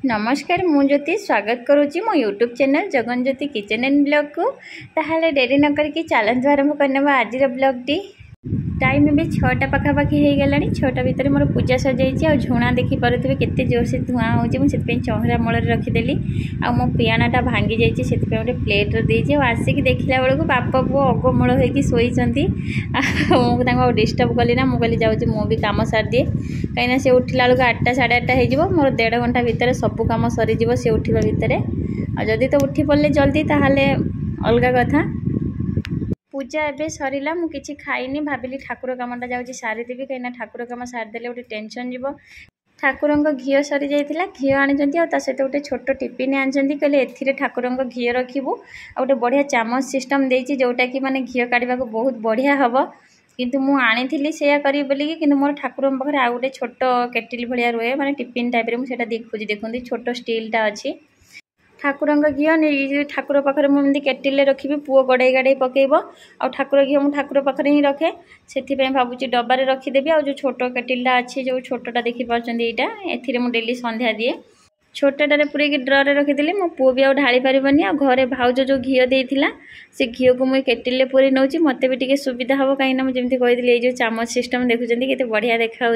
नमस्कार मु ज्योति स्वागत करुच्ची मो YouTube channel Jagan Jyoti kitchen and blog को ताहले डेरी न करके चैलेंज आरंभ करने आज ब्लॉग टी टाइम भी 6टा पाखापाखि हो गला 6टा भितर मोर पूजा सजाई आ झुणा देखिपे केते जोर से धुआं होती चौहरा मूल रखीदेली आ मो पियानाटा भांगी जाइए गोटे प्लेट देती आसिक देखला बेलू बाप पु अगमूल होगी शोती मुझे डिस्टर्ब कली ना मुझे जाऊँगी मुझे कम सारी दिए कहीं से उठला बेलू 8टा साढ़े 8टा हो मोर 1.5 घंटा भितर सब कम सरीज से उठा भितर आदि तो उठी पड़े जल्दी ताहले अलग कथा पूजा एवं सरला मुझे खाइनी भाविली ठाकुर कामटा जाऊँगी सारीदेवी कहीं ठाकुर कम सारीदे गोटे टेंशन जीव ठाकुर घी सरी जाइए घी आनी सहित गोटे छोट टिफिन आनी कहले ए ठाकुर घी रखू आ गए बढ़िया चामच सिस्टम देती जोटा कि माने घी काढ़ा बहुत बढ़िया हम किंतु मु आनी से करी बोलिकी कि मोर ठाकुर पाखे आ गए छोट केटिल भाया रुए माने टिफिन टाइप मुझे देखुची देखते छोट स्टीलटा अच्छी ठाकुर घी ठाकुर पाखे मुझे केटिल रखी पुओ गड़े गड़े पकेब आ ठाकुर घी मुझे ठाकुर पाखे ही रखे से भावुँ डबारे रखीदेवी आ जो छोट केटिलटा अच्छी जो छोटा देखिपुं यहाँ ए डेली संध्या दिए छोटाटे पूरे ड्रे रखीदेली मो पु भी ढाली पारनी आ घरे भाउज जो घी देता से घी को मुझे केटिल पूरी नौ मत भी सुविधा हम कहीं मुझे कही ये जो चामच सिस्टम देखुं के बढ़िया देखा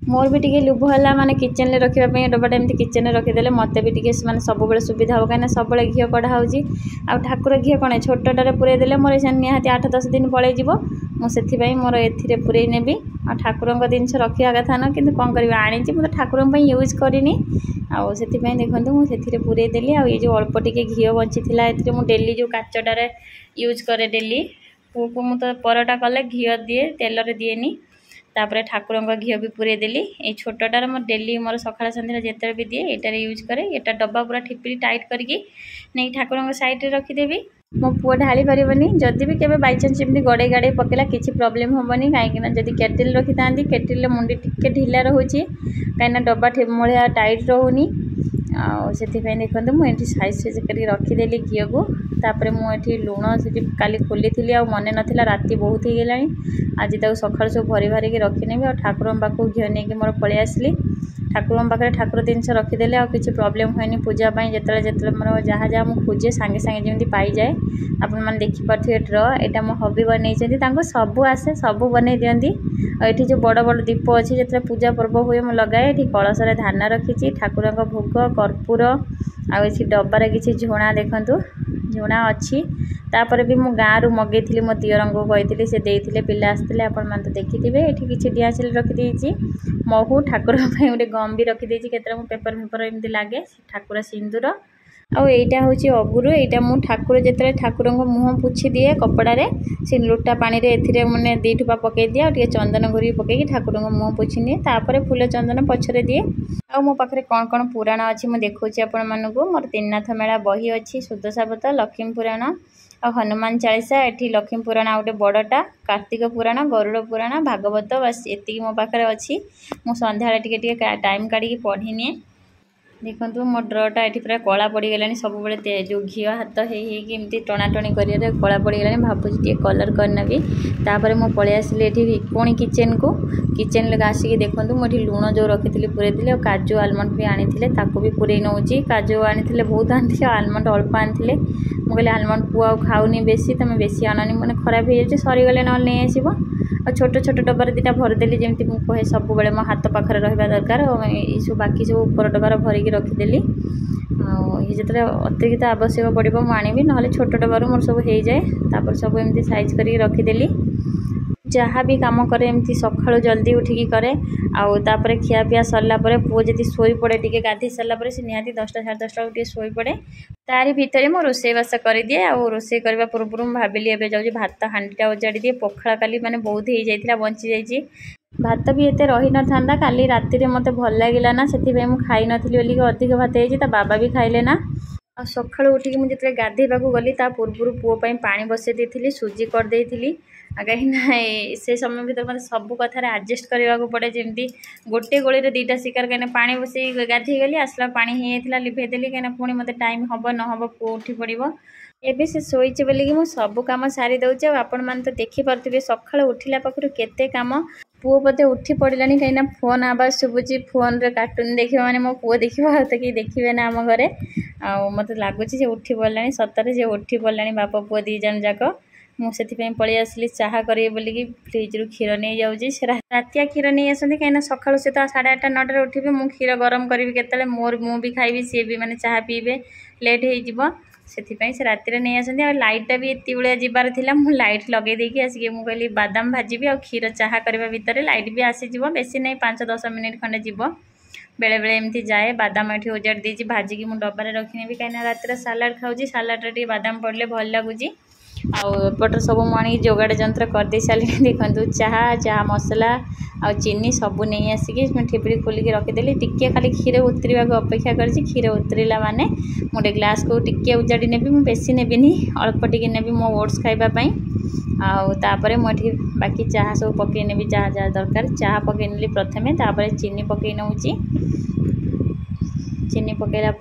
मोर भी टे लुभ है माने किचन रखापी डबाटा एमती किचन रखीदे मत भी माने सब सुविधा हम कहीं सब घी कढ़ा हो ठाकुर घी कौन छोटाटे पूरे देले मोर निहाती 8-10 दिन पलैज मुझे मोर ए पूरे नेबी आ ठाकुर जिनस रखा कथा न कि कौन कर आनी मुझे ठाकुर यूज करनी आउ से देखते मुझे पूरे देली आ ये जो अल्प टिके घी बची मुझे डेली जो काचटारे यूज करे डेली पु को मुझे परोटा कले घी दिए तेल दिएनी तापर ठाकुर घी भी पूरे देली ये छोटार मोर डेली मोर सकाळ संध्या जिते भी दिए यार यूज करे यहाँ डब्बा पूरा ठिपिरी टाइट करके नहीं ठाकुर साइड रे रखीदेवी मो पुओ ढाली पारनी जदि भी केवे बाई चान्स एमती गड़े गाड़े पकेला किसी प्रोब्लेम हेनी कहीं जदि केटिल रखी था केटिल मुंडी टिके ढिला रोचे कहीं डब्बा मुझे टाइट रोनी से देखते मुझे साइज साइज कर रखीदेली घी को तापर मुझे लुण से काली खोली थी आ मन नाला राति बहुत हो गला आज तक सकाल सब भरी भारिकी रखीनेबी आ ठाकुर पाखु घी नहीं मोर पलि आसली ठाकुर पाखे ठाकुर जिनस रखीदे आ किसी प्रोब्लेम हुए पूजापी जिते मोर जहाँ जहाँ मुझे खोजे सांगे सांगे जमी पाई जाए आपण मैंने देखिपे ड्र यहाँ मो हबी बनई सब आसे सब बन दिखती ये जो बड़ बड़ दीप अच्छी जो पूजा पर्व हुए मुझे लगाए ये कलश धान रखी ठाकुर भोग कर्पूर आई डबार किसी झुणा देखु झुणा अच्छी तापर भी मु गाँव रू मगेली मो दियर को कही से देते पिला आसते आपण मैंने तो देखिथे ये किसी डिआसिल रखीदे महू ठाकुर गोटे गम भी रखीदे केतरा पेपर फेपर एमती लगे ठाकुर सिंदूर आईटा हूँ अगुरु यहाँ मु ठाकुर जिते ठाकुर मुह पोछि दिए कपड़े से लुटा पानी रे मैंने 2 ठोपा पकई दिए और चंदन घुरी पकई ठाकुर मुह पोछि निए तापर फूल चंदन पछरे दिए आ मो पाखे कौन कौन पुराण अच्छी मुझे देखुची आपण मानू मोर 3नाथ मेला बही अच्छी सुदशाब्रत लक्ष्मी पुराण आ हनुमान चालीसा एठी लक्ष्मी पुराण गोटे बड़टा कार्तिक पुराण गरुड़ पुराण भागवत बस ये मो पाखे अच्छी मु संध्या टे टाइम काढ़ी पढ़ी निए देखो मो ड्रटा ये पूरा कला पड़गला सब जो घी हाथ होमती टणाटणी कर कला पड़गला भावुँ कलर करनेबी तापर मो पलि आसिली ये पुणी किचन को किचन आसिक देखूँ मुझे लुण जो रखी पूरे दिले काजू आलमंड भी आनी भी पूरे नौची काजू आनी बहुत आनी आलमंड अल्प आनी मुझे आलमंड पुआ खाऊनी बेसी तुम बेसी आननी मैंने खराब हो जाए सरीगले ना नहीं आसब और छोट छोट डबार 2टा भरदेली जमी मुझे सब बड़े मो हाथ पाखे रहा दरकार ये सब बाकी सब उपर डबार भरिकी रखीदेली ये जो अतिरिक्त आवश्यक पड़ो मुझे आनी ना छोट डबार मोर सब हो जाए तापर सब एमती साइज कर रखीदेली जहाँ भी कम करे एमती सकाळु जल्दी उठिकी करे आउे खियापिया सरला पुओ जदि शोई पड़े टे गाधे सारापर से निहाती 10टा साढ़े 10टा टे शोई पड़े तारी भितर मो रोसईबास करदिए आ रोसे करने पूर्व भाविली एवं जाऊँगी भात हांडीटा उजाड़ी दिए पखाला काली मैंने बहुत हो जाता बंची जाइए भात भी एते रही न था काली राति मत भल लगे ना से मुझे खाई नी अधिक भात हो बाबा भी खाइले ना आ सकाळु उठिकी मुझे गाधेवाक गली पूर्व पुओं पानी बसई देती सुजी करदेली कहीं से समय भर मतलब सब कथार आडजस्ट करने को पड़े जमी गोटे गोली 2टा शिकार कहीं पानी बसई गाधे गली आसला पानी हो जाता लिभेदेली कहीं पुणी मत टाइम हम न हम पुओ उठी पड़ो एबे से शोचे बोलिकी मु सब कम सारी दौचे आपण मैंने तो देखिपे सका उठिला पाखु केते काम पुओ बोधे उठी पड़ा कहीं फोन आवाज शुभुची फोन रे कार्टून देखिए माने मो पुओ देखिए तो कि देखिए ना आम घरे आ मत लगुच उठी पड़ा सतरे से उठी पड़ा बाप पुओ दी जन जाक मुझे पलि आसली चाह करेंगे बोलिकी फ्रिज रु क्षीर नहीं जाऊँगी से रातिया क्षीर नहीं आसती कहीं सका से तो 8:30 9टार उठे मु क्षीर गरम करी के मोर मु भी खाइबी सी भी मैंने चाह पीबे लेट हो से राति नहीं आसती आ लाइटा भी एत बड़िया जीवार था मुझे लाइट लगे देकी आसिक मुझे कहली बादाम भाजी आ क्षीर चाह करने भितर लाइट भी आसीज बेसी नहीं 5-10 मिनिट खंडे जीव बेले बेले एमती जाए बादाम ये उजाड़ देती भाजिकी मुझे डबारे रखी कहीं रातिर सालाड खाऊँ सालाड्रे बादाम पड़े भल लगुच आउटर सब मुझे जोगाड़ जंत्र करदे सारे देखु चाह मसला आ चीनी सबू नहीं आसिक ठिपरी खोलिकी रखीदेली टिके खाली क्षीर उतरवा को अपेक्षा कर क्षीर उतरला माने गोटे ग्लास को टिके उजाड़ी नेबी मु बेसी नेबिनी अल्प टिके नेबी मो ओट्स खाइबापी आउे मुझे बाकी चाह सब पकई नेबी जहाँ जहाँ दरकार चाह पकई नेली प्रथमे तापर चीनी पकई नौची चीनी पकईला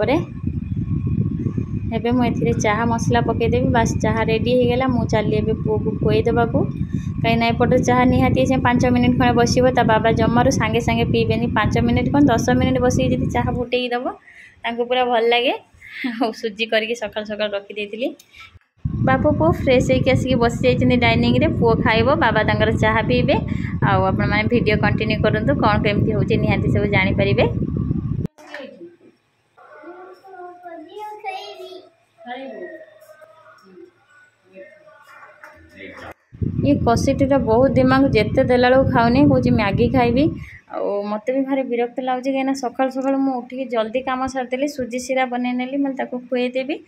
एबे मुझे चाह मसला पकईदेवी बास चाह रेडी हो गला मु चली ए पुओ को खुई देवाकू कहीं एपटे चाह निहाती 5 मिनिट खंडे बसब ता बाबा जमारू सांगे सांगे पीबेनी 5 मिनिट कौन 10 मिनिट बस चाह फुटे दब पूरा भल लगे सुजी करके सकाल सकाल रखी बापू पुओ फ्रेश होकर आसिक बसी जाइए डाइनिंग रे पुओ खाइब बाबा तंकर चाह पीबे आपण माने वीडियो कंटिन्यू करंतु कौन केमती होची निहाती सब जानि परिबे। ये कषीटा बहुत दिमाग जिते देला खाऊनी कौन मैगी खाइबी मत भी भारी विरक्त लगे कहीं सकाल सकाल मुझे उठिक जल्दी कम सारिदेली सुजी सीरा बनई नेली मैं खुएदेवी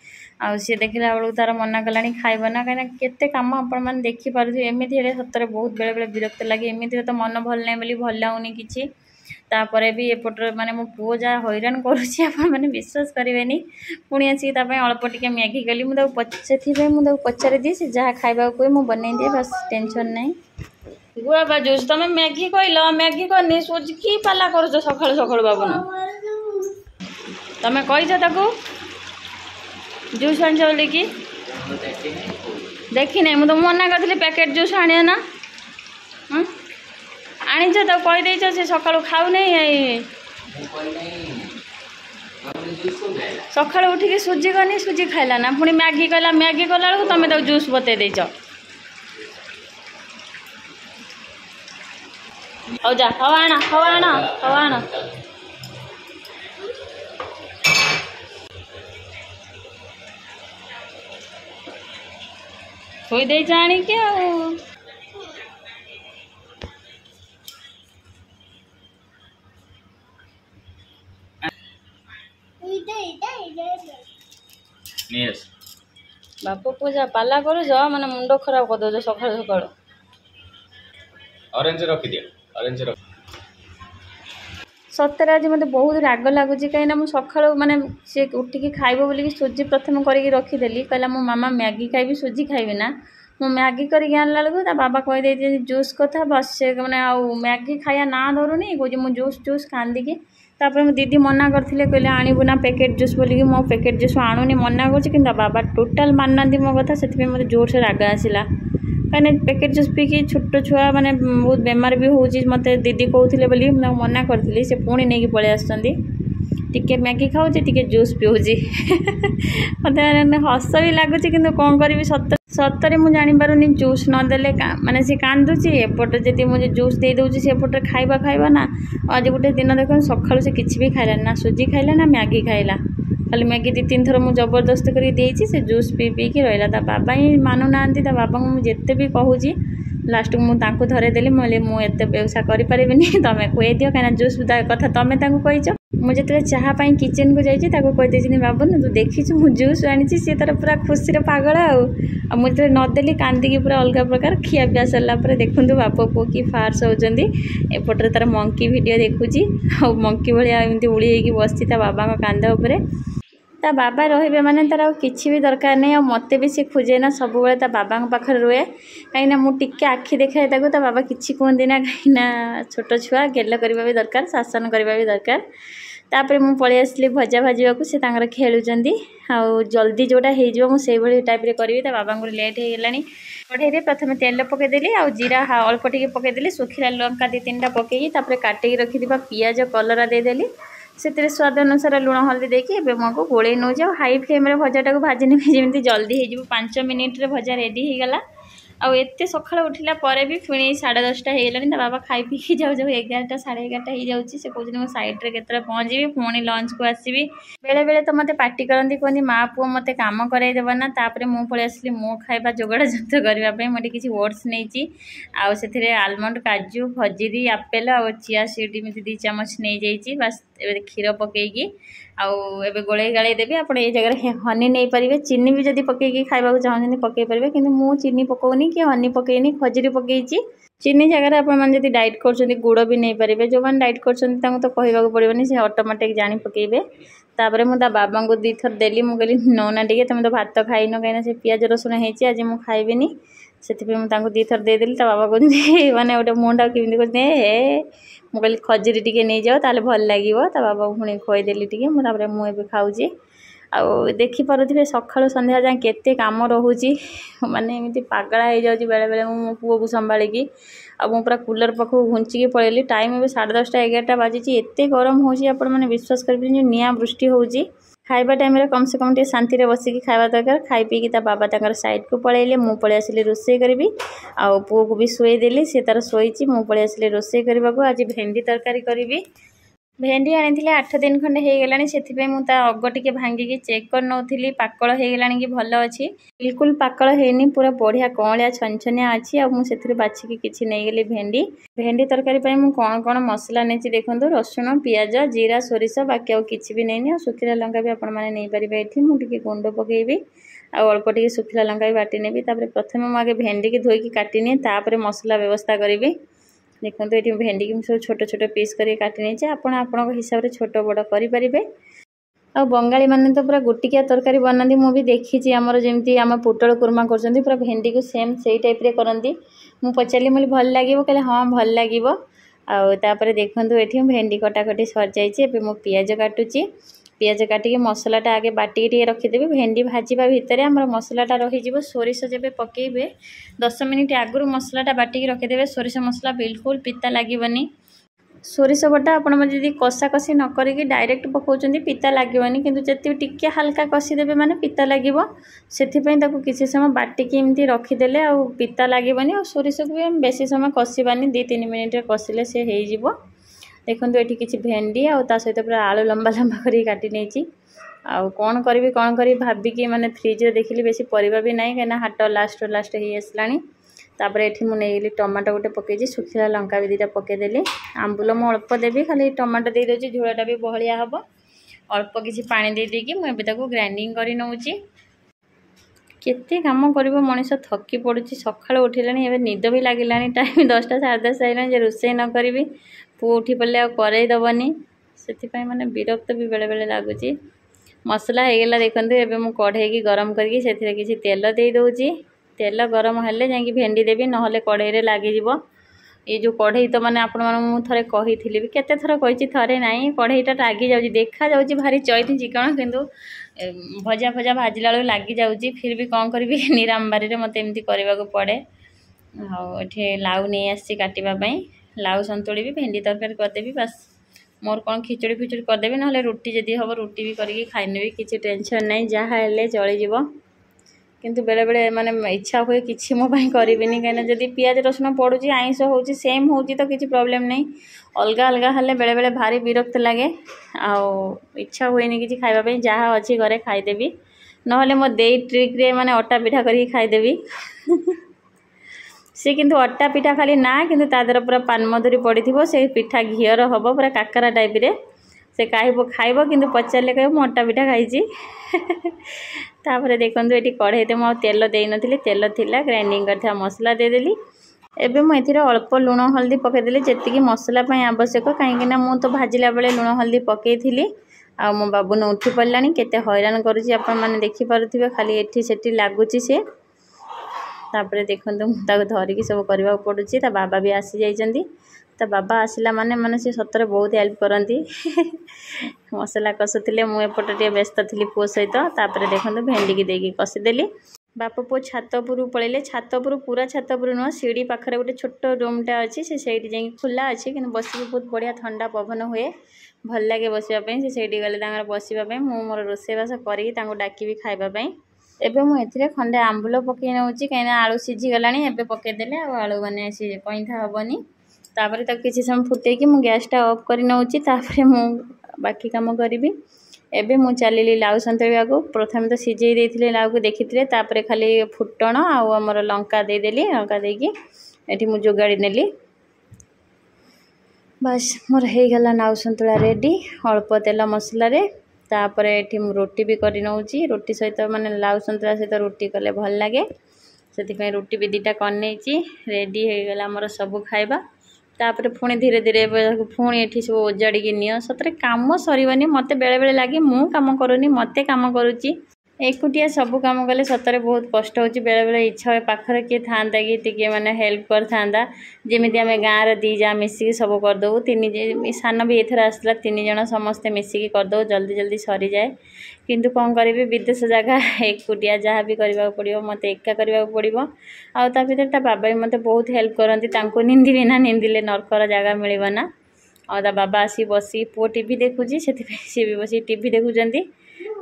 सी देखला बेलू तार मना कला खाइबना कहीं केते कम आपण देखिपे एमती सतरे बहुत बेले बेले विरक्त लगे एमती तो मन भल ना बोली भल लगुनि कि तापर भी एपटर माने मो पुओ जहाँ हैरान करुच्ची मैंने विश्वास करेंगे पुणी आसिक अल्प टिके मैगी कली मुझे मुझे पचारि दिए से जहाँ खाइबा कहे मुझे बनई दिए बस टेंशन नहीं गुआ बाजूस तुम मैगी कहल मैगी करनी सोच कि पाला कर सका सका बाबू तुम कहीच जूस आनी बोलिकी देखी ना मुझे मना करी पैकेट जूस आने ना आनीच तो कहीदेच से सका खाऊ नहीं सका उठिक सुजी करनी सुजी खाइला ना पुणी मैगी कहला मैगी कला तुम तो जूस बतई देच हौ जा हवा आण थोई दे आଣିକି बाप पूजा पाला करूछ माने मुंड खराब कर दो सका सका ऑरेंज रखी दिया ऑरेंज रख सतरे आज मत बहुत राग लगुच कहीं मुझे सका माने सी उठिक खाइब बोलिकी सुजी प्रथम करके रखीदेली कहला मो मामा मैगी खाइबी सुजी खाइबी ना मु मैगी करके आनला बेलू ता बाबा कहीदे जूस कथा बस से मैंने आउ मैगी खाया ना धरुनी कौन मुझे जूस जूस कांदिकी तापर मो दीदी मना करते कहले आणबू ना पैकेट जूस बोलिकी मो पैकेट जूस आणुनी मना कर बाबा टोटाल मानना मो कथा से मत जोर से राग आसला कहीं पैकेट जूस पीकी छोट छुआ मैंने बहुत बेमार भी हो मत दीदी कहते बोली मना करी से पुणी नहीं पलि आसुँच टिके मैगी खाऊँ टिके जूस पीऊँगी मत हस भी लगुच कि कौन करी सतरे मुझे जापारूनी जूस नदेले माने सी कांदुची एपटे जदि मुझे जूस दे दूसरी सेपटे खाइबा खाइबा ना आज गोटे दिन देख सका से किसी भी खाइला ना सुजी खाइला ना मैगी खाइला खाली मैगी 2-3 थर मुझे जबरदस्त कर से जूस पी पी की रहा बाबा ही मानुना बाबा को मुझे भी कहूँ लास्ट को मुझे धरेदेली मुझे व्यवसाय करें तुम खुए दियो कहीं जूस कथा तुम कहीच मुझे जो चाहपाई किचन को जाइए कहीदे बाबू तू देखी मु जूस आनी सी तार पूरा खुशी पागल मुझे नदेली कांदिकी पूरा अलग प्रकार खिया पिया सरला देखूँ बाप पुओ कि फार्स होती एपटे तार मंकी वीडियो देखुची आ मंकी भाया एमती उड़ी बसी बाबा कांध उपरे ता बाबा रे मैंने तार किसी भी दरकार नहीं मत भी सी खोजे ना सब ता बाबा पाखे रुए कहीं मुझे आखि देखाए ता बाबा किसी कहती ना कहीं छोट छुआ गेल करवा भी दरकार शासन करवा भी दरकार तापर मु पलि आसली भजा भाजवाक से खेलुंट आउ जल्दी जोटा हो टाइप करी बाबा को लेट हो गला कढ़ई प्रथम तेल पकईदेली आ जीरा अल्प टे पकईदेली सुखिला लंका 2-3टा पकई काटिकी रखि पियाज कलरा देदेली से स्वाद अनुसार लुण हल्दी देकी मो गोले नौ हाई फ्लेम भजाटा को भाजी नेबी जमी जल्दी हो 5 मिनिट्रे भजा रेडी हो गला आउ एते सकाळ उठिला परे भी पुणी 10:30 हो गलानी बाबा खाई पी जाऊ जाऊ 11टा 11:30 हो जाऊँगी से कहते मुझे सैड्रे के पहुँची पुणी लंच को आसबि बेले बेले तो मत पार्टी करती कहते माँ पुओ मत काम करदेव ना तापर मु पलि आसली मो खाଇବା जोगाड़ जंत करने मुझे किसी ओट्स नहीं आउे आलमंड काजू भजीरी आपेल आ चिया सीड एमती 2 चामच नहीं जाइए बास क्षीर पकईकी आउ गोले गाड़ी देवी आप जगह हनी नहीं पारे चीनी भी जब पकईकी खावा चाहते पकई पारे कि मुझे चीनी पकाउनी कि हनी पकईनी खजुरी पकईची चीनी जगह आप डाइट कर गुड़ भी नहीं पारे जो मैंने डाइट कर तो कहवाक पड़ोनी से ऑटोमेटिक जानी पकईबे तापर मुझे बाबा को 2 थर देली मुझे कहली नौना टे तुम तो भात खाइन कहीं से पियाज रसुण होती आज मुझे खाइबी से 2 थर देदेली बाबा कहते मैंने गोटे मुंडा केमी कहते हे मुझे खजुरी टी नहीं जाओ ताले भल लगे बाबा पुणी खुईदेली टे मुझे खाऊँगी आउ देखिपे सका सन्ध्या जाए केते काम रोचे माने एमती पागला हो जाऊँगी बेले बेले मो पुओ को संभाली पूरा कूलर पाख घुंचिकी पड़ेली टाइम ए 10:30 11टा बाजी एत गरम होने विश्वास करें जो निआ वृष्टि होची खाइबा टाइम कम से कम शांति बसिकी खावा दरकार खाई पीकी बाबा तक साइड को पलैले मु पलि आसली रोषे करी आउ पुओ को भी शुईदेली सी तार शोची मु पलि आसली रोषे करने को आज भेंडी तरकारी करी भेंडी आनी 8 दिन खंडे हो गलानी से अग टे भांगिकी चेक कर नौली पाकल हो गलानी कि भल अच्छी बिल्कुल पाकल हैनी पूरा बढ़िया कौलिया छनछनिया अच्छी आ मुझे बाछिकी किसी नहीं गली भेंडी भेंडी तरकारी कौन कौन मसला नहीं देखो रसुण पियाज जीरा सोरिष बाकी आउ कि भी नहीं सुखिला लंका भी आपरे ये मुझे गुंड पकईबी आ अल्प टे सुखिला लंका भी बाटी नेबी प्रथम मुझे भेंडी की धोईकी काटिनी तापर मसला व्यवस्था करी देखो ये भेंडी की सब छोट छोट पीस कर काटी नहीं आपण हिसाब से छोट बड़ करें आ बंगाली मैंने तो पूरा गोटिकिया तरकारी बनाती मुझे देखी आमर जमी आम पोटल कुर्मा कर पूरा भेंडी को सेम से टाइप करती मुझे पचारि मुझे भल लगे कहले हाँ भल लगे आपर देखो ये भेंडी कटाकटी सर जाइए मो पियाज काटुची पियाज काटिकी मसलाटा आगे बाटिकी रखिदेवी भेंडी भाजवा भितर आम मसलाटा रही सोरिष जब पकईबे 10 मिनिट आगु मसलाटा बाटिकी रखिदेवे सोरिष मसला बिल्कुल पिता लगेनि सोरिष बटा आपड़ी कषा कषि न करी डायरेक्ट पकाउछन्ती पिता लगेनि किंतु जति टिके हल्का कषिदेवे माने पिता लगे से किसी समय बाटिकी एमती रखिदेले आ पिता लगेनि और सोरिष को भी बेसी समय कषानी 2-3 मिनिट कषिले से हो देखो ये किसी भेंडी आ सहित पूरा आलू लंबा लंबा कर काटी नहीं आउ कौन करी भाविकी मैंने फ्रिज देखिली बेसी परिवा भी नहीं कहीं हाट लास्ट हो आसलानी तापर ये मुझे टमाटो गोटे पकई सुखिला लंका भी 2टा पकईदेली आंबुल मु अल्प देवी खाली टमाटो दे दूसरी झोलटा भी बहलिया हम अल्प किसी पानी दे देकी मुझे ग्राइंडिंग कर नौची केते काम कर मनीष थकी पड़ुची सकाळ उठिलानी एबे निद भी लगिलानी टाइम 10टा 10:30 आइलानी रोषे न करी पुओ उठी पड़े करईदबनी से मैंने विरक्त भी बेले बेले लगुच मसला हो गला देखो एबे मु कढ़ई की गरम करके से किसी तेल दे दूची तेल गरम हेले जाकि भेंडी देवी नहले कढ़ई लगे ये जो कढ़ई तो मैंने आपण थे कही भी केते थर कही थे ना कढ़ईटा लगी जाऊँगी देखा जाऊँगी भारी चैती चिकण किंतु भजा भजा भाजला बेलू लगी जाऊँगी फिर भी कौन करी निरामबारी मत एमती करने को पड़े ये लाउ नहीं आसी काटापी लाउ संतुड़ी भी भेंडी तरकारी करदेवी बस मोर कौन खिचड़ी फिचड़ी करदेवी ना रुटी जदि हम रुटी भी करके खाईनेबी किसी टेंशन नहीं जहाँ हेले चलीज किंतु बेले बेले माने इच्छा हुए कि मोपाई करी कहीं जदि पियाज रसुण पड़ुची आइंस हो सेम हो तो किसी प्रोब्लेम नहीं अलग अलग हेल्ले बेले बेले भारी विरक्त लगे इच्छा हुए कि खावाई जहाँ अच्छी घरे खाईदेवी ना मो दे ट्रिक्रे माने अटा पिठा करके खाईदेवी सी किंतु अटा पिठा खाली ना किंतु तादर पूरा पानमधुरी पड़ी थी से पिठा घीर हम पूरा काकरा टाइप रे से खाइब किंतु पचारे कह मु अटा पिठा खाई तापर देखो ये कढ़ई मु तेल दे नी तेल थिला ग्राइंडिंग कर मसला देदेली एबे मु एथिरे अल्प लुण हल्दी पकईदेली जी मसला आवश्यक कहीं मु तो भाजिला बेले लुण हल्दी पकईली आ मो बाबू न उठी पड़ानी केते हैरान करुच्ची आपण मैंने देखिपे खाली एठी सेठी लगुच सी तापर देखो धरिकी सब करने पड़ुची बाबा भी आसी जाइछन्ती ता बाबा आसला माने माने से सतरे बहुत हेल्प करती मसला कसुले मुझे एपटे व्यस्त थी पुओ सहित तापर देखते भेंडी की देकी कषिदेली बाप पुओ छात उपर पलैले छात उपर पूरा छात उपर नुह सीढ़ी पाखे गोटे छोट रूमटा अच्छी से खुला अच्छी कि बस बहुत बढ़िया ठंडा पवन हुए भल लगे बसापी से गले बसापी मु मोर रोषेईबास करी डाकी खावाई एबे मु एथिरे खंडे आंबुल पकई नौची कहीं आलू सीझीगला एबे पकईदेले आलू मैंने सी कईथा हेनी तापर तक किसी समय फुटेकी मु गैसटा ऑफ कर नौची तापर मु बाकी काम करी एबे मु चलिली लाउ संतुलिया को प्रथम तो सीझे देथिले लाउ को देखिथिले तापर खाली फुटण आउ हमर लंका देदेली लंका देकी एठी मु जोगाड़ी नेली बस मोर हो गला नाउ संतुला रेडी अल्प तेल मसला रे तापर एठी मु रोटी भी करी नौची रोटी सहित माने लाउ संतुला सहित रोटी कले भल लगे से रोटी भी दीटा कनेची रेडी हो गला मोर सब खाइबा तापर पुणी धीरे धीरे पुणी एठी सब ओजाड़ी नियो सतरे काम सरीबनी मते बेले बेले लगे मु काम करूनी मते काम करूची एकुटिया सब काम कले सतरे बहुत कष्ट होची बेले बेले इच्छा पाखरे किए था कि माने हेल्प कर था जमी आम गाँव दी जा मिसिकी सब करदे तीन सान भी एथर आसला 3 जन समस्ते मिसिकी करदे जल्दी जल्दी सरी जाए किंतु कौन करी विदेश जगह एकुटिया जहाँ भी करने पड़ो मत एका करने पड़ो आ भर ता बाबा भी मत बहुत हेल्प करती निंदी बिना निंदिले नरकर जगह मिलना आ बाबा आसी बसी पुओ टीवी देखुची से सी भी बस टीवी देखुंट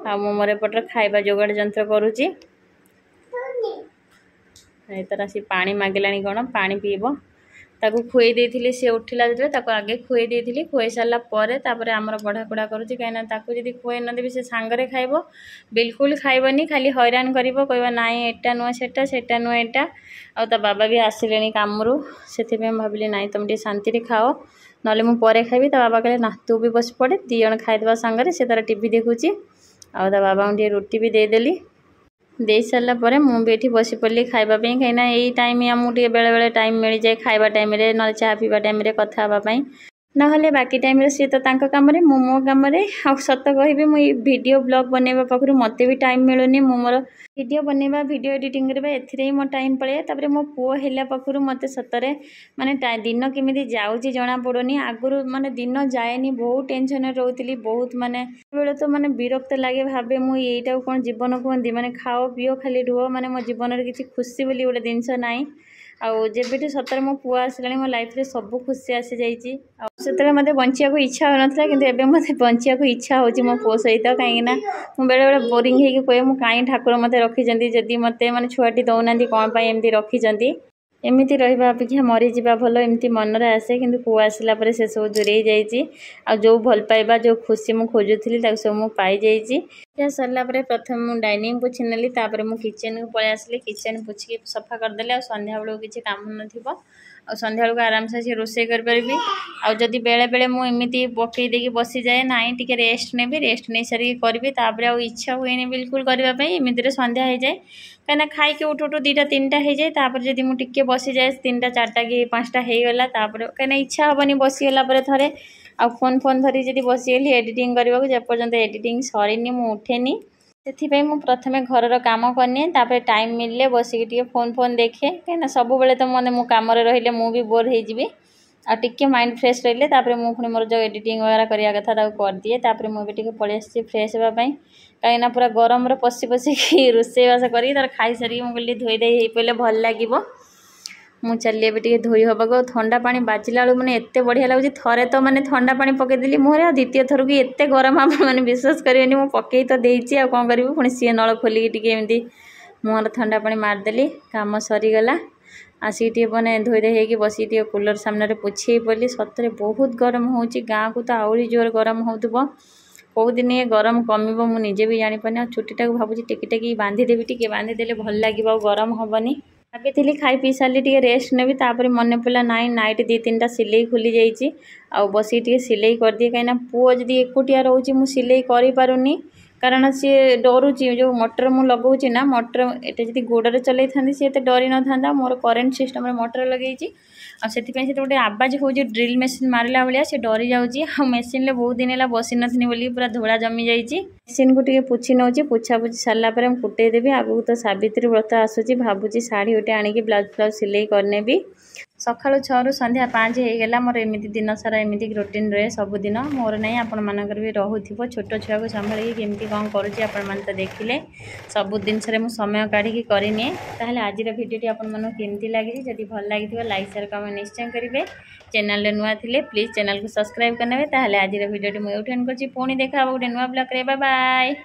आ मोर एपटर खाइबा जोगाड़ जंत्र करुची तर सी पानी मागिला कौन पानी पीब ताकू खुई देथिली सी उठिला ताकू आगे खुई देथिली खुई सारा पर तापर आमर बढ़ाकुड़ा करुची कहीं ताकू जदि खुई न देबी से सांगरे खाइबो बिल्कुल खाइबनी खाली हैरान करिबो कहबा नाई एटा नुआ सेटा नुआ एटा आ ता बाबा भी आसिलेनी कामरू सेथिबे भाबिली नाई तुम टे शांति रे खाओ नले मु परे खाइबी ता बाबा कहले ना तू भी बस पड़े 2 जण खाइदबा सांगरे से तार टीवी देखुची आ ता बाबा टे रोटी भी देदेली दे सारा पर मुझे बसी पड़ी खावाई कहीं यही टाइम आमको बेले बेले टाइम मिल जाए खाइबा टाइम ना चाह पीवा टाइम कथा हाँपाई ना बाकी टाइम सी तो कम मो कम सत कहि मुझे वीडियो ब्लॉग बनवा पाखु मत भी टाइम मिलूनी मोर वीडियो बनवा वीडियो एडिटिंग करवा ए मो टाइम पड़े मो पुओ है पाखु मत सतरे माने दिन केमी जाऊँगी जना पड़ोनी आगुरी माने दिन जाएनी बहुत टेंशन रोली बहुत माने बेले तो माने विरक्त लगे भावे मुझे कौन जीवन कहती माने खाओ पिओ खाली रुह माने मो जीवन किसी खुशी बोली गोटे जिनस नाई आउ जब सतरे मो पुआ आसला मो लाइफ रे सब खुशी आसी जाइए से मत बचा इच्छा हो नाला कि मत बचा इच्छा हो मो पुओ सहित कहीं बेले बेले बोरिंग हो कहे मुझे कहीं ठाकुर मत रखी जदि मत मैंने छुआटी दौना कौन एमती रखी एमती रहा अपेक्षा मरीजा भल एमती मनरे आसे कि पुओ आसला से सब दूरे जाइए आ जो भल पाइबा जो खुशी मुझे खोजुली सब मुझे पाई जाइए सरला प्रथम मुझे डाइनिंग पोछी नेली मुझे किचन को पलि आसली किचन पोछी सफा करदेली आ संध्या बेलू किसी काम न संध्या बेलू आराम से रोषे करी आदि बेले बेले मुझे पकई देकी बसी जाए ना टी रेस्ट ने रेस्ट नहीं सारी करी आ इच्छा हुए बिल्कुल करने एमती संध्या हो जाए कहीं खाई उठू उठू 2टा 3टा हो जाए तापर जदि मुझे बसी जाए 3टा 4टा कि 5टा होगला कहीं इच्छा हेनी बसीगला थे आ फोन धरी जब बसीगली एडिटिंग करने को जेपर्यंत एडिटिंग सरीनी मुझे उठेनी से प्रथम घर काम करनी तापर टाइम मिलले बसिक फोन देखे कहीं सब बेले तो मैंने मो कम रही मुझे बोर हो टिके माइंड फ्रेश रही मुझे मोर जो एडिटिंग वगैरह करने कथा कर दिए तापर मुझे पलि आसी फ्रेश हाँपाई कहीं पूरा गरम पशि पशिकी रोषेईबास कर खाई सारी मुझे धोई दे पड़े भल लगे मु चली टे धोई हाँक ठंडा पानी बाजिला बेलू मैंने एत बढ़िया लगुच थे तो मैंने ठंडा पानी पकईदेली मुहर द्वितीय थर की एत गरम आप मैंने विश्वास करेंगे मुझे पकई तो देती आ कौन करी पुणी सी नल खोलिकी एमती मुहर ठंडा पानी मारदेली काम सरीगला आसिक मैंने धोई दे बस कूलर सामने पोछे पड़ी सतरे बहुत गरम हो गाँव को तो आहरी जोर गरम हो कौ दिन ये गरम कमिब मुझे भी जापारे छुट्टा को भावुँ टेकी टेकी बांधिदेवी टे बांधिदेले भल लगे गरम हेनी भाई खाई पी सारे टे रेस्ट नेबी मन पड़ा नाइट 2-3टा सिलाई खोली जाइए आ बस सिलाई कर दिए कहीं पुओ जदि एकुटिया रोचे मुझे सिलाई करें कारण सी डरुची जो मोटर मुझे लगौची ना मोटर एटे जदि गोड़े चल था सी एत डरी न था मोर करेन्ट सिस्टम मोटर लगे से गोटे आवाज हो ड्रिल मेसीन मारला भाया से डरी जाऊँगी मेसीन बहुत दिन है बसी नी बोली पूरा धूला जमी जाइए मेसीन को टे पोछी नौची पोछा पोछी सारा पर कुटेदेवी आगू तो सावित्री व्रत आसूँ भावुँ शाढ़ी गोटे आणिकी ब्लाउज फ्लाउज सिलाई करने भी सकाळु 6 रु संध्या 5 होगा मोर एमती दिन सारा एमती रुटीन रहे सबुदिन मोर ना आपण मानकर भी रोथो छोट छुआ को संभाल केमती कौन करुँची आपण मैंने तो देखिले सब जिनस मुझे समय काढ़ी करनी ताहले आज भिडियोटी आपण केमती लगी जदि भल लगी लाइक शेयर कमेंट निश्चय करेंगे चैनल नुआ थे प्लीज चैनल को सब्सक्राइब करने ताहले आज भिडियोटी मुझे एंड कर पुणी देखा गोटे नुआ ब्लॉग रे बाय बाय।